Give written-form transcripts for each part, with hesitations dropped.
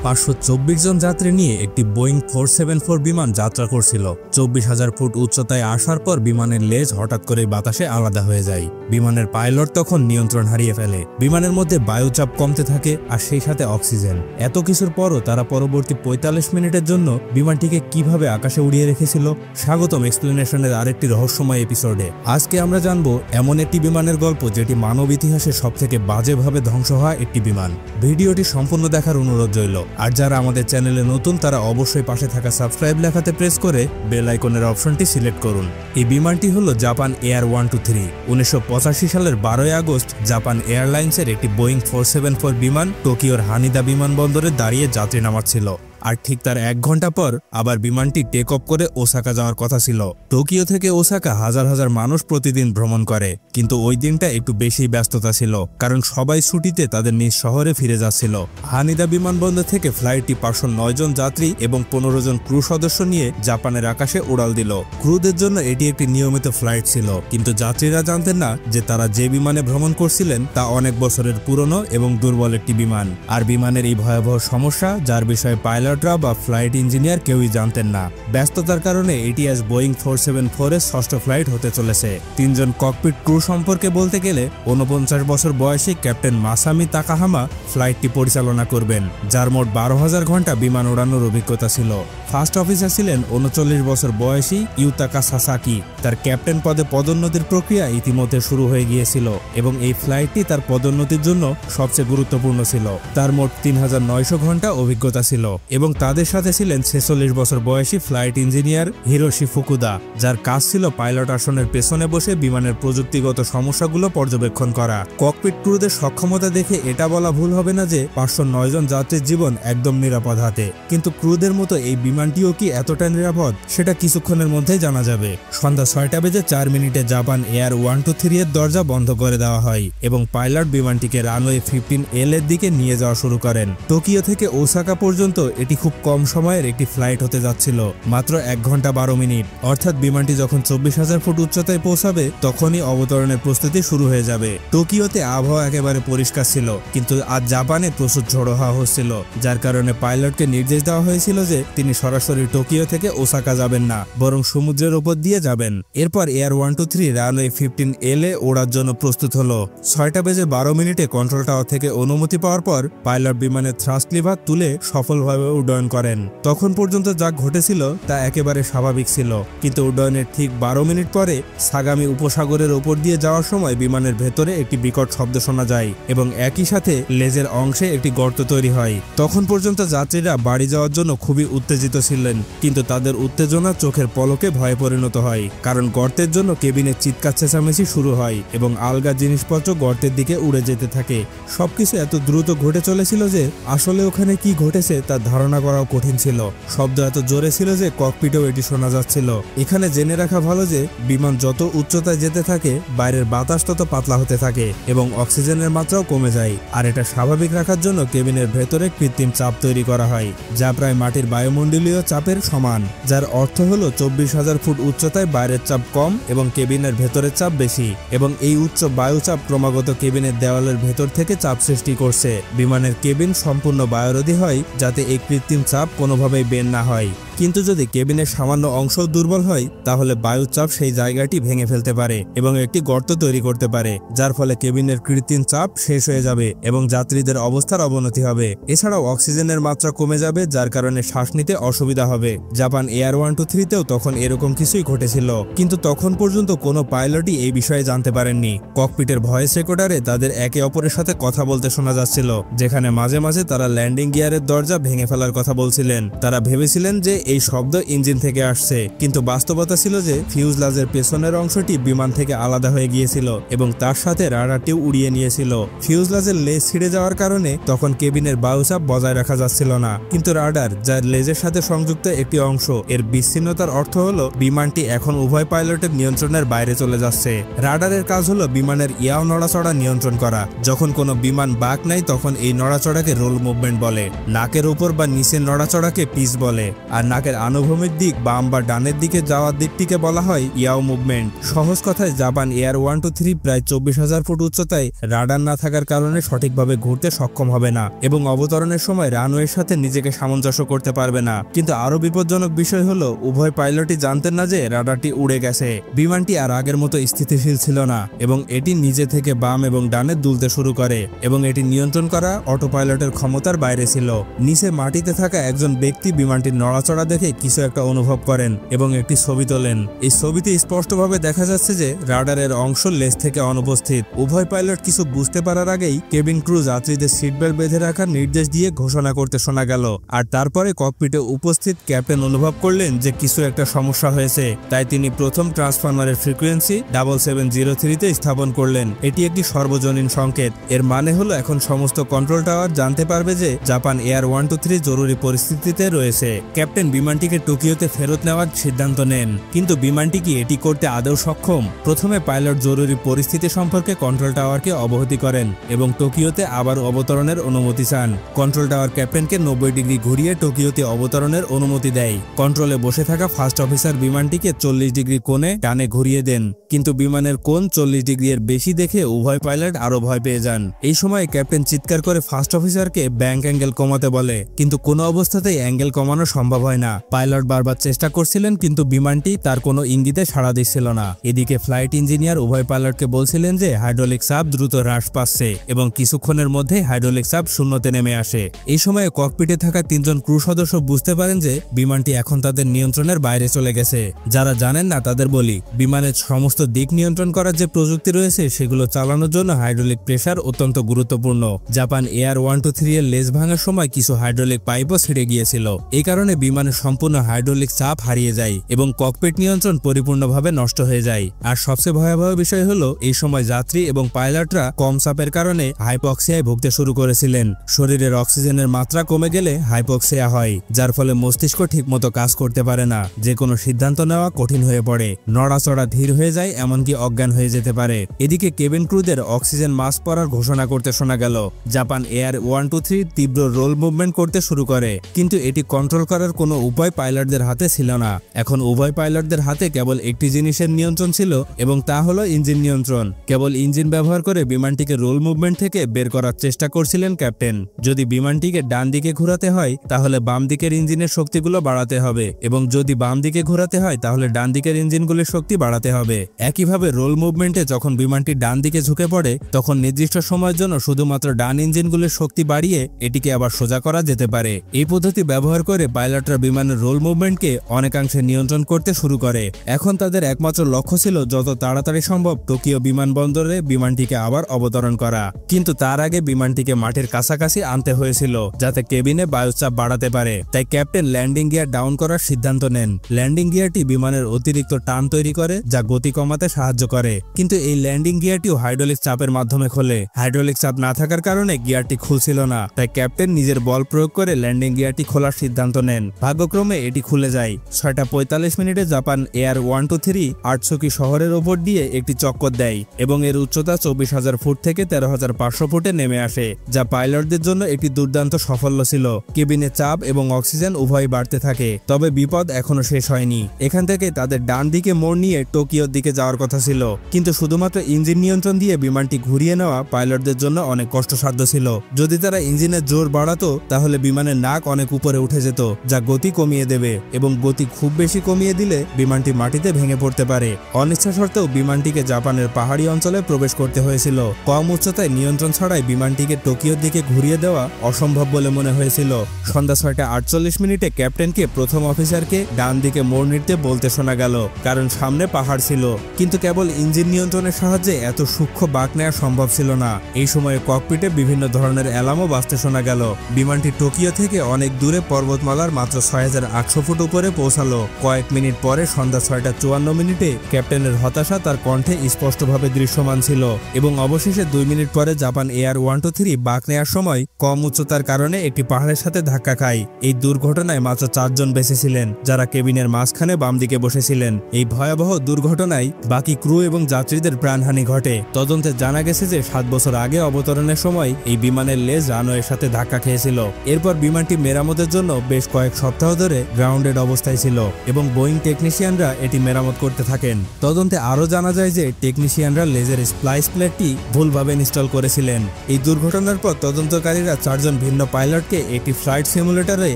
524 জন যাত্রী নিয়ে একটি বোয়িং 474 বিমান যাত্রা করছিল। 24,000 ফুট উচ্চতায় আসার পর বিমানের লেজ হঠাৎ করে বাতাসে আলাদা হয়ে যায়। বিমানের পাইলট তখন নিয়ন্ত্রণ হারিয়ে ফেলে। বিমানের মধ্যে বায়ুচাপ কমতে থাকে আর সেই সাথে অক্সিজেন। এত কিছুর পরও তারা পরবর্তী 45 মিনিটের জন্য বিমানটিকে কিভাবে আকাশে উড়িয়ে রেখেছিল। স্বাগতম এক্সপ্লেনেশনের আরেকটি রহস্যময় এপিসোডে। আজকে আমরা জানবো এমন একটি বিমানের গল্প যেটি মানব ইতিহাসে সবথেকে বাজেভাবে ধ্বংস হওয়া একটি বিমান। ভিডিওটি সম্পূর্ণ দেখার অনুরোধ রইল। আর যারা আমাদের চ্যানেলে নতুন তারা অবশ্যই পাশে থাকা সাবস্ক্রাইব লেখাতে প্রেস করে বেল আইকনের অপশনটি সিলেক্ট করুন। এই বিমানটি হলো জাপান এয়ার 123। 1985 সালের 12 আগস্ট জাপান এয়ারলাইন্সের একটি বোয়িং 474 বিমান টোকিওর হানিদা বিমানবন্দরে দাঁড়িয়ে যাত্রী নামাচ্ছিল। আর ঠিক তার 1 ঘন্টা পর আবার বিমানটি টেক অফ করে ওসাকা যাওয়ার কথা ছিল। টোকিও থেকে ওসাকা হাজার হাজার মানুষ প্রতিদিন ভ্রমণ করে, কিন্তু ওই দিনটা একটু বেশি ব্যস্ততা ছিল, কারণ সবাই ছুটিতে তাদের নিজ শহরে ফিরে যাচ্ছিল। হানিদা বিমানবন্দর থেকে ফ্লাইটটি 509 জন যাত্রী এবং 15 জন ক্রু সদস্য নিয়ে জাপানের আকাশে উড়াল দিল। ক্রুদের জন্য এটি একটি নিয়মিত ফ্লাইট ছিল, কিন্তু যাত্রীরা জানতেন না যে তারা যে বিমানে ভ্রমণ করছিলেন তা অনেক বছরের পুরনো এবং দুর্বল একটি বিমান। আর বিমানের এই ভয়াবহ সমস্যা, যার বিষয়ে পাইলট বা ফ্লাইট ইঞ্জিনিয়ার কেউই জানতেন না। ব্যস্ততার কারণে এটি আজ বোয়িং 474 এর ষষ্ঠ ফ্লাইট হতে চলেছে। 3 জন ককপিট ক্রু সম্পর্কে বলতে গেলে 49 বছর বয়সী ক্যাপ্টেন মাসামি তাকাহামা ফ্লাইটটি পরিচালনা করবেন, যার মোট 12,000 ঘন্টা বিমান ওড়ানোর অভিজ্ঞতা ছিল। ফার্স্ট অফিসার ছিলেন 39 বছর বয়সী ইউতাকা সাসাকি। তার ক্যাপ্টেন পদে পদোন্নতির প্রক্রিয়া ইতিমধ্যে শুরু হয়ে গিয়েছিল এবং এই ফ্লাইটটি তার পদোন্নতির জন্য সবচেয়ে গুরুত্বপূর্ণ ছিল। তার মোট 3,900 ঘন্টা অভিজ্ঞতা ছিল এবং তাদের সাথে ছিলেন 46 বছর বয়সী ফ্লাইট ইঞ্জিনিয়ার হিরোশি ফুকুদা, যার কাজ ছিল পাইলট আসনের পেছনে বসে বিমানের প্রযুক্তিগত সমস্যাগুলো পর্যবেক্ষণ করা। ককপিট ক্রুদের সক্ষমতা দেখে এটা বলা ভুল হবে না যে 509 জন যাত্রীর জীবন একদম নিরাপদ হাতে। কিন্তু ক্রুদের মতো এই বিমানটিও কি এতটা নিরাপদ, সেটা কিছুক্ষণের মধ্যেই জানা যাবে। সন্ধ্যা 6:04 জাপান এয়ার 123 এর দরজা বন্ধ করে দেওয়া হয় এবং পাইলট বিমানটিকে রানওয়ে 15L এর দিকে নিয়ে যাওয়া শুরু করেন। টোকিও থেকে ওসাকা পর্যন্ত এটি খুব কম সময়ের একটি ফ্লাইট হতে যাচ্ছিল, মাত্র 1 ঘন্টা 12 মিনিট। অর্থাৎ বিমানটি যখন 24,000 ফুট উচ্চতায় পৌঁছাবে তখনই অবতরণের প্রস্তুতি শুরু হয়ে যাবে। টোকিওতে আবহাওয়া একেবারে পরিষ্কার ছিল, কিন্তু আজ জাপানে প্রচুর ঝড়ো হাওয়া হচ্ছিল, যার কারণে পাইলটকে নির্দেশ দেওয়া হয়েছিল যে তিনি সরাসরি টোকিও থেকে ওসাকা যাবেন না, বরং সমুদ্রের উপর দিয়ে যাবেন। এরপর এয়ার 123 রানওয়ে 15L এ ওড়ার জন্য প্রস্তুত হলো। 6:12 কন্ট্রোল টাওয়ার থেকে অনুমতি পাওয়ার পর পাইলট বিমানের থ্রাস্ট লিভার তুলে সফলভাবে উড্ডয়ন করেন। তখন পর্যন্ত যা ঘটেছিল তা একেবারে স্বাভাবিক ছিল, কিন্তু উড্ডয়নের ঠিক 12 মিনিট পরে সাগামি উপসাগরের ওপর দিয়ে যাওয়ার সময় বিমানের ভেতরে একটি বিকট শব্দ শোনা যায় এবং একই সাথে লেজের অংশে একটি গর্ত তৈরি হয়। তখন পর্যন্ত যাত্রীরা বাড়ি যাওয়ার জন্য খুবই উত্তেজিত ছিলেন, কিন্তু তাদের উত্তেজনা চোখের পলকে ভয়ে পরিণত হয়, কারণ গর্তের জন্য কেবিনে চিৎকার চেঁচামেচি শুরু হয় এবং আলগা জিনিসপত্র গর্তের দিকে উড়ে যেতে থাকে। সবকিছু এত দ্রুত ঘটে চলেছিল যে আসলে ওখানে কি ঘটেছে তা ধারণা করাও কঠিন ছিল। শব্দ এত জোরে ছিল যে ককপিটেও এটি শোনা যাচ্ছিল। এখানে জেনে রাখা ভালো যে বিমান যত উচ্চতায় যেতে থাকে বাইরের বাতাস তত পাতলা হতে থাকে এবং অক্সিজেনের মাত্রাও কমে যায়। আর এটা স্বাভাবিক রাখার জন্য কেবিনের ভেতরে কৃত্রিম চাপ তৈরি করা হয়, যা প্রায় মাটির বায়ুমণ্ডলীয় চাপের সমান, যার অর্থ হলো 24,000 ফুট উচ্চতায় বাইরের চাপ কম এবং কেবিনের ভেতরের চাপ বেশি, এবং এই উচ্চ বায়ুচাপ ক্রমাগত কেবিনের দেওয়ালের ভেতর থেকে চাপ সৃষ্টি করছে। বিমানের কেবিন সম্পূর্ণ বায়ুরোধী হয় যাতে এই কৃত্রিম চাপ কোনোভাবেই বের না হয়। কিন্তু যদি কেবিনের সামান্য অংশ দুর্বল হয় তাহলে বায়ুচাপ সেই জায়গাটি ভেঙে ফেলতে পারে এবং একটি গর্ত তৈরি করতে পারে, যার ফলে কেবিনের কৃত্রিম চাপ শেষ হয়ে যাবে এবং যাত্রীদের অবস্থার অবনতি হবে। এছাড়াও অক্সিজেনের মাত্রা কমে যাবে, যার কারণে শ্বাস নিতে অসুবিধা হবে। জাপান এয়ার 123তেও তখন এরকম কিছুই ঘটেছিল, কিন্তু তখন পর্যন্ত কোনো পাইলটই এই বিষয়ে জানতে পারেননি। ককপিটের ভয়েস রেকর্ডারে তাদের একে অপরের সাথে কথা বলতে শোনা যাচ্ছিল, যেখানে মাঝে মাঝে তারা ল্যান্ডিং গিয়ারের দরজা ভেঙে ফেলার কথা বলছিলেন। তারা ভেবেছিলেন যে এই শব্দ ইঞ্জিন থেকে আসছে, কিন্তু বাস্তবতা ছিল যে ফিউজলাজের পেছনের অংশটি বিমান থেকে আলাদা হয়ে গিয়েছিল এবং তার সাথে রাডারটিও উড়িয়ে নিয়েছিল। ফিউজলাজের লেজ ছিঁড়ে যাওয়ার কারণে তখন কেবিনের বায়ুচাপ বজায় রাখা যাচ্ছিল না, কিন্তু রাডার, যার লেজের সাথে সংযুক্ত একটি অংশ, এর বিচ্ছিন্নতার অর্থ হলো বিমানটি এখন উভয় পাইলটের নিয়ন্ত্রণের বাইরে চলে যাচ্ছে। রাডারের কাজ হলো বিমানের ইয়াও নড়াচড়া নিয়ন্ত্রণ করা। যখন কোনো বিমান বাঁক নেয় তখন এই নড়াচড়াকে রোল মুভমেন্ট বলে। নাকের উপর বা নিচের নড়াচড়াকে পিচ বলে, আর নাকের আনুভূমিক দিক বাম বা ডানের দিকে যাওয়ার দিকটিকে বলা হয় ইয়াও মুভমেন্ট। সহজ কথায় জাপান এয়ার 123 প্রায় 24,000 ফুট উচ্চতায় রাডার না থাকার কারণে সঠিকভাবে ঘুরতে সক্ষম হবে না এবং অবতরণের সময় রানওয়ের সাথে নিজেকে সামঞ্জস্য করতে পারবে না। কিন্তু আরো বিপজ্জনক বিষয় হলো উভয় পাইলটই জানতেন না যে রাডারটি উড়ে গেছে। বিমানটি আর আগের মতো স্থিতিশীল ছিল না এবং এটি নিজে থেকে বাম এবং ডানে দুলতে শুরু করে এবং এটি নিয়ন্ত্রণ করা অটো পাইলটের ক্ষমতার বাইরে ছিল। নিচে মাটিতে থাকা একজন ব্যক্তি বিমানটির নড়াচড়া দেখে কিছু একটা অনুভব করেন এবং একটি ছবি তোলেন। এই ছবিতে স্পষ্টভাবে দেখা যাচ্ছে যে রাডারের অংশ লেজ থেকে অনুপস্থিত। উভয় পাইলট কিছু বুঝতে পারার আগেই কেবিন ক্রু যাত্রীদের সিট বেল্ট বেঁধে রাখার নির্দেশ দিয়ে ঘোষণা করতে শোনা গেল। আর তারপরে ককপিটে উপস্থিত ক্যাপ্টেন অনুভব করলেন যে কিছু একটা সমস্যা হয়েছে। তাই তিনি প্রথম ট্রান্সফরমারের ফ্রিকোয়েন্সি 7703-তে স্থাপন করলেন। এটি একটি সর্বজনীন সংকেত। এর মানে হলো এখন সমস্ত কন্ট্রোল টাওয়ার জানতে পারবে যে জাপান এয়ার 123 জরুরি পরিস্থিতিতে রয়েছে। ক্যাপ্টেন বিমানটিকে টোকিওতে ফেরত নেওয়ার সিদ্ধান্ত নেন, কিন্তু বিমানটি কি এটি করতে আদৌ সক্ষম? প্রথমে পাইলট জরুরি পরিস্থিতি সম্পর্কে কন্ট্রোল টাওয়ারকে অবহিত করেন এবং টোকিওতে আবার অবতরণের অনুমতি চান। কন্ট্রোল টাওয়ার ক্যাপ্টেনকে 90 ডিগ্রি ঘুরিয়ে টোকিওতে অবতরণের অনুমতি দেয়। কন্ট্রোলে বসে থাকা ফার্স্ট অফিসার বিমানটিকে 40 ডিগ্রি কোণে ডানে ঘুরিয়ে দেন, কিন্তু বিমানের কোণ 40 ডিগ্রি এর বেশি দেখে উভয় পাইলট আরো ভয় পেয়ে যান। এই সময় ক্যাপ্টেন চিৎকার করে ফার্স্ট অফিসারকে ব্যাংক অ্যাঙ্গেল কমাতে বলে, কিন্তু কোনো অবস্থাতেই অ্যাঙ্গেল কমানো সম্ভব হয় না। পাইলট বারবার চেষ্টা করছিলেন, কিন্তু বিমানটি তার কোনো ইঙ্গিতে সাড়া দিচ্ছিল না। এদিকে ফ্লাইট ইঞ্জিনিয়ার উভয় পাইলটকে বলছিলেন যে হাইড্রোলিক চাপ দ্রুত হ্রাস পাচ্ছে এবং কিছুক্ষণের মধ্যে হাইড্রোলিক চাপ শূন্যতে নেমে আসে। এই সময়ে ককপিটে থাকা 3 জন ক্রু সদস্য বুঝতে পারেন যে বিমানটি এখন তাদের নিয়ন্ত্রণের বাইরে চলে গেছে। যারা জানেন না তাদের বলি, বিমানের সমস্ত দিক নিয়ন্ত্রণ করার যে প্রযুক্তি রয়েছে সেগুলো চালানোর জন্য হাইড্রোলিক প্রেসার অত্যন্ত গুরুত্বপূর্ণ। জাপান এয়ার 123 এর লেজ ভাঙার সময় কিছু হাইড্রোলিক পাইপও ছিঁড়ে গিয়েছিল। এই কারণে বিমানের সম্পূর্ণ হাইড্রোলিক চাপ হারিয়ে যায় এবং ককপিট নিয়ন্ত্রণ পরিপূর্ণভাবে নষ্ট হয়ে যায়। আর সবচেয়ে ভয়াবহ বিষয় হলো এই সময় যাত্রী এবং পাইলটরা কম চাপের কারণে হাইপক্সিয়ায় ভুগতে শুরু করেছিলেন। শরীরের অক্সিজেনের মাত্রা কমে গেলে হাইপক্সিয়া হয়, যার ফলে মস্তিষ্ক ঠিকমতো কাজ করতে পারে না। যে কোনো সিদ্ধান্ত নেওয়া কঠিন হয়ে পড়ে, নড়াচড়া ধীর হয়ে যায়, এমনকি অজ্ঞান হয়ে যেতে পারে। এদিকে কেবিন ক্রুদের অক্সিজেন মাস্ক পরার ঘোষণা করতে শোনা গেল। জাপান এয়ার 123 তীব্র রোল মুভমেন্ট করতে শুরু করে, কিন্তু এটি কন্ট্রোল করার কোনো উপায় পাইলটদের হাতে ছিল না। এখন উভয় পাইলটদের হাতে কেবল একটি জিনিসের নিয়ন্ত্রণ ছিল এবং তা হলো ইঞ্জিন নিয়ন্ত্রণ। কেবল ইঞ্জিন ব্যবহার করে বিমানটিকে রোল মুভমেন্ট থেকে বের করার চেষ্টা করছিলেন ক্যাপ্টেন। যদি বিমানটিকে ডান দিকে ঘোরাতে হয় তাহলে বাম দিকের ইঞ্জিনের শক্তিগুলো বাড়াতে হবে এবং যদি বাম দিকে ঘোরাতে হয় তাহলে ডান দিকের ইঞ্জিনগুলির শক্তি বাড়াতে হবে। একইভাবে রোল মুভমেন্টে যখন বিমানটি ডান দিকে ঝুঁকে পড়ে তখন নির্দিষ্ট সময়ের জন্য শুধুমাত্র ডান ইঞ্জিনগুলির শক্তি বাড়িয়ে এটিকে আবার সোজা করা যেতে পারে। এই পদ্ধতি ব্যবহার করে পাইলটরা বিমানের রোল মুভমেন্টকে অনেকাংশে নিয়ন্ত্রণ করতে শুরু করে। এখন তাদের একমাত্র লক্ষ্য ছিল যত তাড়াতাড়ি সম্ভব টোকিও বিমানবন্দরে বিমানটিকে আবার অবতরণ করা, কিন্তু তার আগে বিমানটিকে মাটির কাছাকাছি আনতে হয়েছিল যাতে কেবিনে বায়ুচাপ বাড়াতে পারে। তাই ক্যাপ্টেন ল্যান্ডিং গিয়ার ডাউন করার সিদ্ধান্ত নেন। ল্যান্ডিং গিয়ারটি বিমানের অতিরিক্ত টান তৈরি করে যা গতি কমাতে সাহায্য করে, কিন্তু এই ল্যান্ডিং গিয়ারটিও হাইড্রোলিক চাপের মাধ্যমে খোলে। হাইড্রোলিক চাপ না থাকার কারণে গিয়ারটি খুলছিল না, তাই ক্যাপ্টেন নিজের বল প্রয়োগ করে ল্যান্ডিং গিয়ারটি খোলার সিদ্ধান্ত নেন। ভাগ্যক্রমে এটি খুলে যায়। 6:45 মিনিটে জাপান এয়ার 123 আটসুকি শহরের ওপর দিয়ে একটি চক্কর দেয় এবং এর উচ্চতা 24,000 ফুট থেকে 13,500 ফুটে নেমে আসে, যা পাইলটদের জন্য একটি দুর্দান্ত সাফল্য ছিল। কেবিনে চাপ এবং অক্সিজেন উভয়ই বাড়তে থাকে, তবে বিপদ এখনো শেষ হয়নি। এখান থেকে তাদের ডান দিকে মোড় নিয়ে টোকিওর দিকে যাওয়ার কথা ছিল, কিন্তু শুধুমাত্র ইঞ্জিন নিয়ন্ত্রণ দিয়ে বিমানটি ঘুরিয়ে নেওয়া পাইলটদের জন্য অনেক কষ্টসাধ্য ছিল। যদি তারা ইঞ্জিনের জোর বাড়াতো তাহলে বিমানের নাক অনেক উপরে উঠে যেত, যা গতি কমিয়ে দেবে এবং গতি খুব বেশি কমিয়ে দিলে বিমানটি মাটিতে ভেঙে পড়তে পারে। অনিচ্ছা সত্ত্বেও বিমানটিকে জাপানের পাহাড়ি অঞ্চলে প্রবেশ করতে হয়েছিল। কম উচ্চতায় নিয়ন্ত্রণ ছাড়াই বিমানটিকে টোকিওর দিকে ঘুরিয়ে দেওয়া অসম্ভব বলে মনে হয়েছিল। সন্ধ্যা 6:48 মিনিটে ক্যাপ্টেনকে প্রথম অফিসারকে ডান দিকে মোড় নিতে বলতে শোনা গেল, কারণ সামনে পাহাড় ছিল, কিন্তু কেবল ইঞ্জিন নিয়ন্ত্রণের সাহায্যে এত সূক্ষ্ম বাঁক নেওয়া সম্ভব ছিল না। এই সময়ে ককপিটে বিভিন্ন ধরনের অ্যালার্মও বাজতে শোনা গেল। বিমানটি টোকিও থেকে অনেক দূরে পর্বতমালার মাত্র 6,800 ফুট উপরে পৌঁছালো। কয়েক মিনিট পরে সন্ধ্যা 6:54 মিনিটে ক্যাপ্টেনের হতাশা তার কণ্ঠে স্পষ্টভাবে দৃশ্যমান ছিল এবং অবশেষে 2 মিনিট পরে জাপান এয়ার 123 বাঁক নেওয়ার সময় কম উচ্চতার কারণে একটি পাহাড়ের সাথে ধাক্কা খায়। এই দুর্ঘটনায় মাত্র 4 জন বেঁচে ছিলেন, যারা কেবিনের মাঝখানে বাম দিকে বসেছিলেন। এই ভয়াবহ দুর্ঘটনায় বাকি ক্রু এবং যাত্রীদের প্রাণহানি ঘটে। তদন্তে জানা গেছে যে 7 বছর আগে অবতরণের সময় এই বিমানের লেজ রানওয়ের সাথে ধাক্কা খেয়েছিল। এরপর বিমানটি মেরামতের জন্য বেশ কয়েক সপ্তাহ সপ্তাহ ধরে গ্রাউন্ডেড অবস্থায় ছিল এবং বোয়িং টেকনিশিয়ানরা এটি মেরামত করতে থাকেন। তদন্তে আরও জানা যায় যে টেকনিশিয়ানরা লেজের স্প্লাইস প্লেটটি ভুলভাবে ইনস্টল করেছিলেন। এই দুর্ঘটনার পর তদন্তকারীরা 4 জন ভিন্ন পাইলটকে একটি ফ্লাইট সিমুলেটরে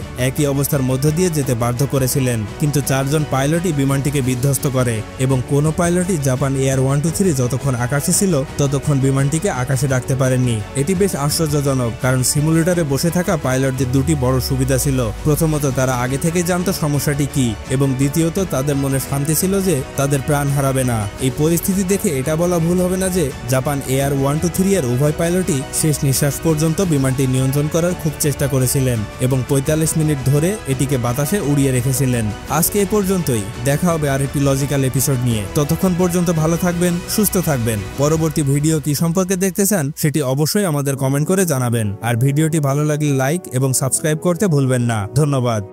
একই অবস্থার মধ্য দিয়ে যেতে বাধ্য করেছিলেন, কিন্তু 4 জন পাইলটই বিমানটিকে বিধ্বস্ত করে এবং কোনো পাইলটই জাপান এয়ার 123 যতক্ষণ আকাশে ছিল ততক্ষণ বিমানটিকে আকাশে রাখতে পারেননি। এটি বেশ আশ্চর্যজনক, কারণ সিমুলেটরে বসে থাকা পাইলটদের দুটি বড় সুবিধা ছিল। প্রথমত, তারা আগে থেকে জানতো সমস্যাটি কি, এবং দ্বিতীয়ত তাদের মনে শান্তি ছিল যে তাদের প্রাণ হারাবে না। এই পরিস্থিতি দেখে এটা বলা ভুল হবে না যে জাপান এয়ার 123 এর উভয় পাইলটই শেষ নিঃশ্বাস পর্যন্ত বিমানটি নিয়ন্ত্রণ করার খুব চেষ্টা করেছিলেন এবং 45 মিনিট ধরে এটিকে বাতাসে উড়িয়ে রেখেছিলেন। আজকে এ পর্যন্তই। দেখা হবে আরেকটি লজিক্যাল এপিসোড নিয়ে। ততক্ষণ পর্যন্ত ভালো থাকবেন, সুস্থ থাকবেন। পরবর্তী ভিডিও কি সম্পর্কে দেখতে চান সেটি অবশ্যই আমাদের কমেন্ট করে জানাবেন। আর ভিডিওটি ভালো লাগলে লাইক এবং সাবস্ক্রাইব করতে ভুলবেন না। ধন্যবাদ।